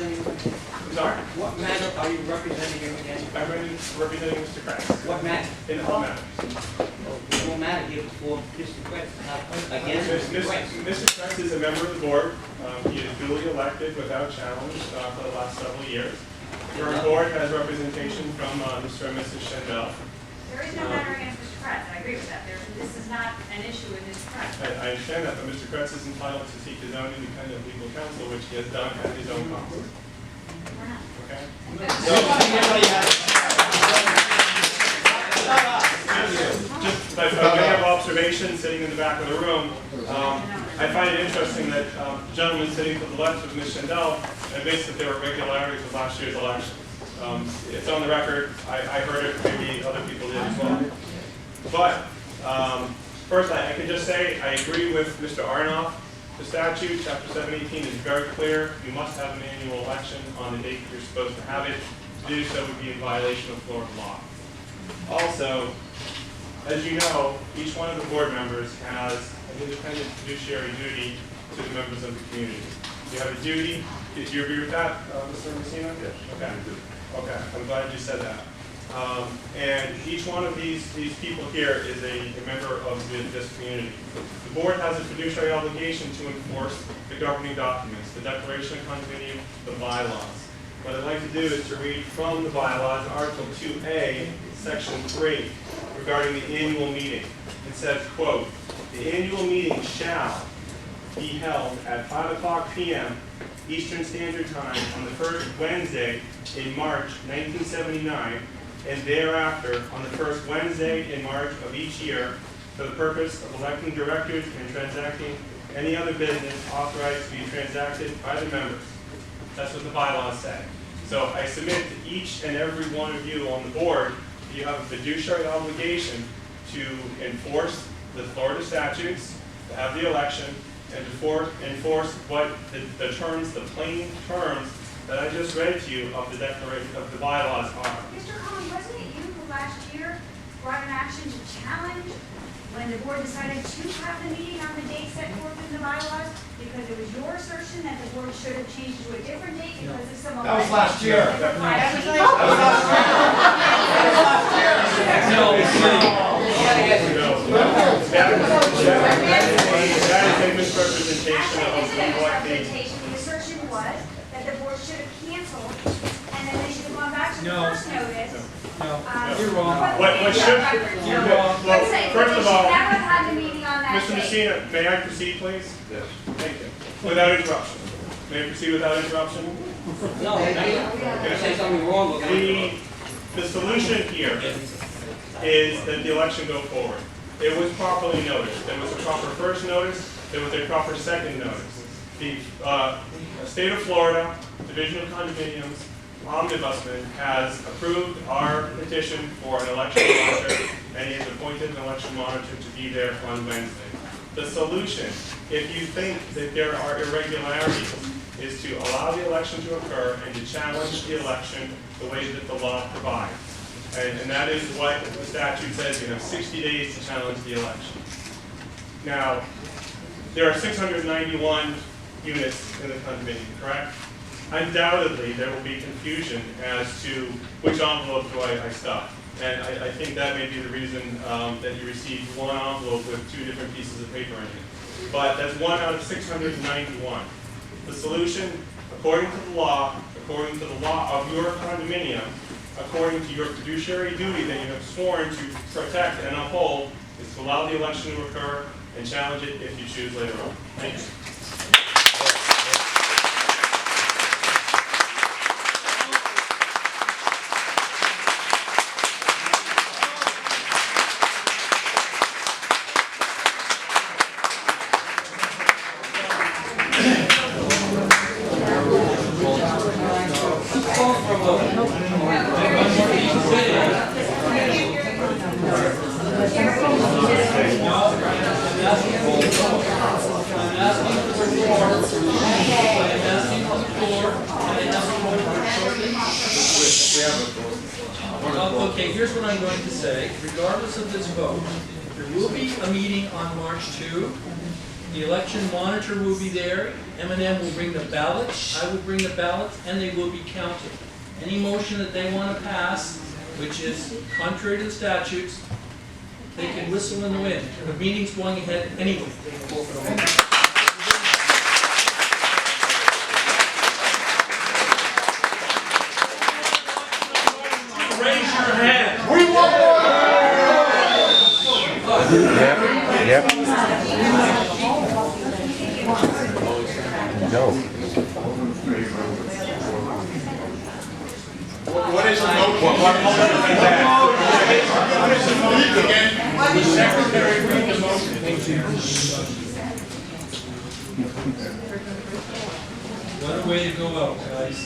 representing him again? I'm sorry? What matter are you representing him again? I'm representing Mr. Kratz. What matter? In all matters. There's no matter here before Mr. Kratz, not against Mr. Kratz. Mr. Kratz is a member of the board. He is duly elected without challenge for the last several years. Your board has representation from Mr. and Mrs. Shendell. There is no matter against Mr. Kratz. I agree with that. This is not an issue with Mr. Kratz. I understand that, but Mr. Kratz is entitled to seek his own independent legal counsel, which he has done at his own cost. Okay? Just by way of observation, sitting in the back of the room, I find it interesting that the gentleman sitting to the left of Ms. Shendell admits that there were irregularities with last year's election. It's on the record. I heard it. Maybe other people did as well. But first, I can just say I agree with Mr. Arnoff. The statute, Chapter 718, is very clear. You must have an annual election on the date that you're supposed to have it. To do so would be in violation of Florida law. Also, as you know, each one of the board members has an independent fiduciary duty to the members of the community. You have a duty. Did you agree with that, Mr. Messina? Yes. Okay. Okay. I'm glad you said that. And each one of these people here is a member of this community. The board has a fiduciary obligation to enforce the governing documents, the Declaration of Condominium, the bylaws. What I'd like to do is to read from the bylaws, Article 2A, Section 3, regarding the annual meeting. It says, quote, "The annual meeting shall be held at 5:00 p.m. Eastern Standard Time on the first Wednesday in March 1979, and thereafter on the first Wednesday in March of each year for the purpose of electing directors and transacting any other business authorized to be transacted by the members." That's what the bylaws say. So I submit to each and every one of you on the board, you have a fiduciary obligation to enforce the Florida statutes, to have the election, and to enforce what the terms, the plain terms that I just read to you of the declaration of the bylaws are. Mr. Cohen, wasn't it you who last year brought an action to challenge when the board decided to have the meeting on the date set forth in the bylaws? Because it was your assertion that the board should have changed to a different date because of some. That was last year. That was last year. That is a misrepresentation of Actually, what the the assertion was that the board should have canceled and then they should have gone back to the first notice. No, you're wrong. What should, You're wrong. well, first of all, Never had the meeting on that Mr. date. Messina, may I proceed, please? Yes. Thank you. Without interruption. May I proceed without interruption? No, I say something wrong with it. The solution here is that the election go forward. It was properly noticed. There was a proper first notice. There was a proper second notice. The state of Florida, Division of Condominiums, Omnibusman has approved our petition for an election monitor, and he has appointed an election monitor to be there on Wednesday. The solution, if you think that there are irregularities, is to allow the election to occur and to challenge the election the way that the law provides. And that is what the statute says. You have 60 days to challenge the election. Now, there are 691 units in the condominium, correct? Undoubtedly, there will be confusion as to which envelope do I stuff. And I think that may be the reason that you received one envelope with two different pieces of paper in it. But that's 1 out of 691. The solution, according to the law of your condominium, according to your fiduciary duty that you have sworn to protect and uphold, is to allow the election to occur and challenge it if you choose later on. Thank you. Okay, here's what I'm going to say. Regardless of this vote, there will be a meeting on March 2. The election monitor will be there. M&M will bring the ballot. I will bring the ballot, and they will be counted. Any motion that they want to pass, which is contrary to the statutes, they can whistle in the wind. The meeting's going ahead anyway. Raise your hand. We want more. Yep. Go. What is the motion? What is the secretary read the motion? What a way to go out, guys.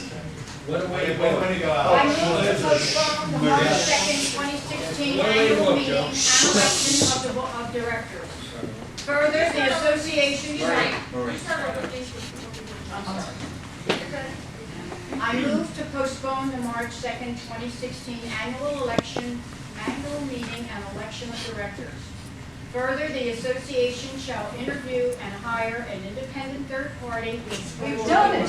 What a way to go out. I move to postpone the March 2nd, 2016 annual meeting and election of directors. Further, the association shall... I move to postpone the March 2nd, 2016 annual meeting and election of directors. Further, the association shall interview and hire an independent third party who will conduct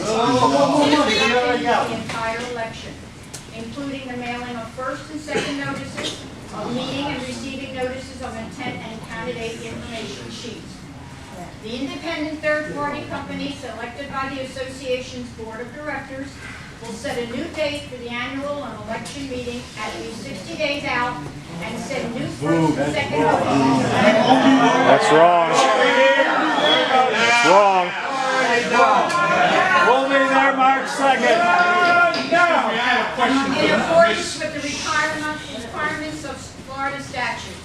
the entire election, including the mailing of first and second notices of meeting and receiving notices of intent and candidate information sheets. The independent third party company selected by the association's board of directors will set a new date for the annual and election meeting at least 60 days out and send new first and second notices. That's wrong. That's wrong. We'll be there March 2nd. In accordance with the requirements of Florida statutes.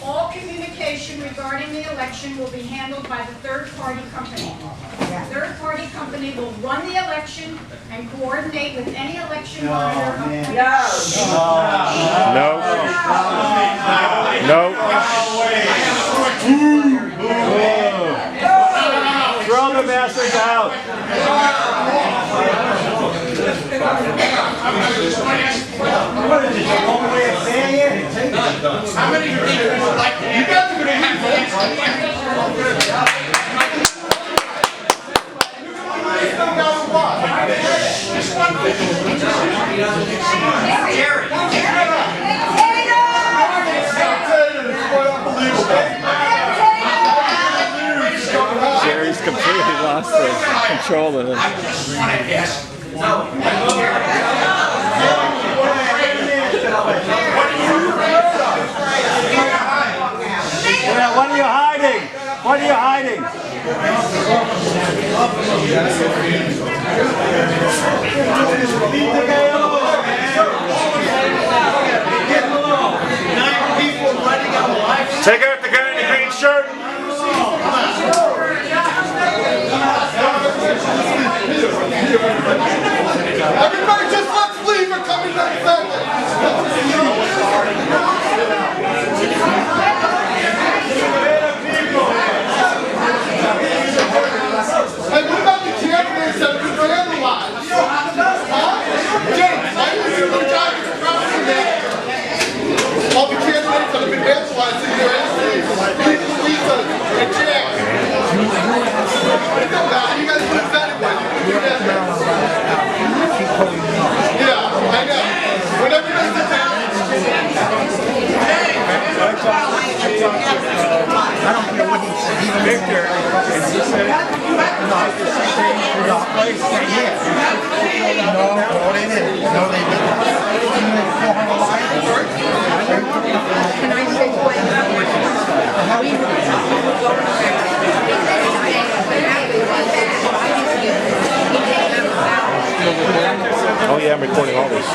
All communication regarding the election will be handled by the third-party company. The third-party company will run the election and coordinate with any election monitor. No. No. Throw the bastards out. What is this, a long way of saying it? How many people would like to? You guys are going to have to Jerry's completely lost control of it. Yeah, what are you hiding? What are you hiding? Take out the guy in the green shirt. Everybody just let's leave. We're coming back. Hey, what about the candidates that have been vandalized? Huh? James, why did you do that? All the candidates that have been vandalized in your essays, people, Lisa, and Jack. It don't matter. You guys put that away. Yeah, I know. Whenever you guys sit down. I don't care what he said. Even Victor, and he said, no, it's the same for the place. No, they didn't. No, they didn't. Can I say Oh yeah, I'm recording all this. Oh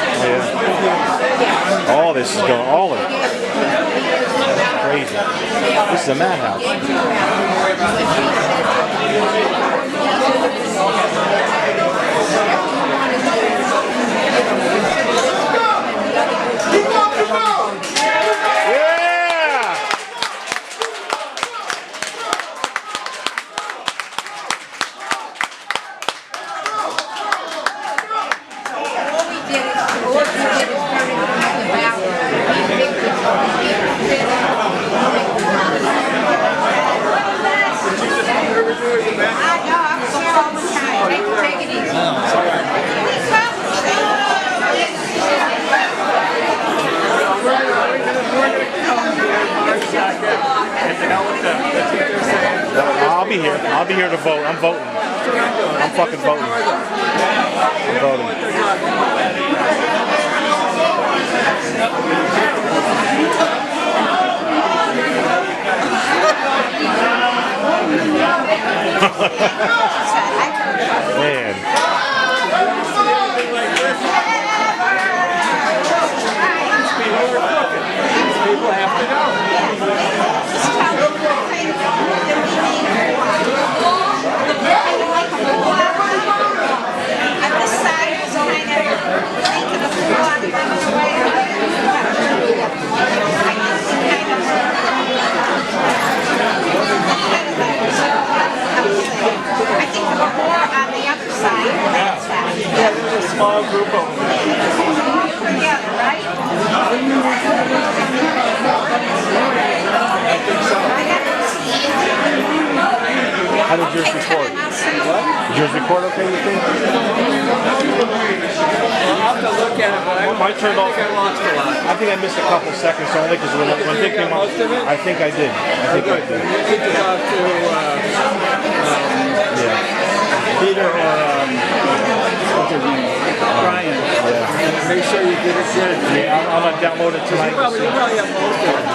yeah. All this is going, all of it. Crazy. This is a madhouse. a vote. I'm voting. I'm fucking voting. I'm voting. Man. People have to know. I think there were more on the other side than that side. Yeah, there's a small group of them. Together, right? How did yours record? Did yours record okay, you think? I'll have to look at it, but Mine turned off. I lost a lot. I think I missed a couple seconds only because when they came up, most of it? I think I did. I think I did. You need to talk to Yeah. Peter or what's his name? Brian. Yeah. Make sure you get it good. Yeah, I'm gonna download it tonight. You probably have most of it.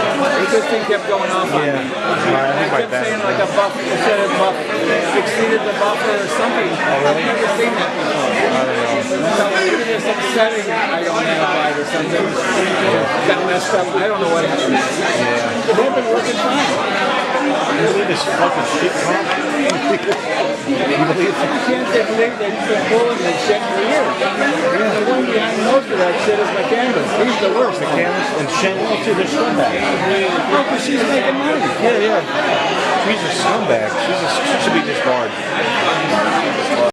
This thing kept going off on me. Yeah. I think my I kept saying like a buffer, instead of buffer, exceeded the buffer or something. I've never seen that before. I don't know. So maybe there's some setting I don't have right or something. Got messed up. I don't know what happened. But they've been working fine. You believe this fucking shit, huh? You believe it? I can't believe they've been pulling this shit for years. And the one behind most of that shit is McCandless. He's the worst. The cameras and Shendell too, they're scumbags. Oh, because she's making money. Yeah, yeah. She's a scumbag. She should be disbarred.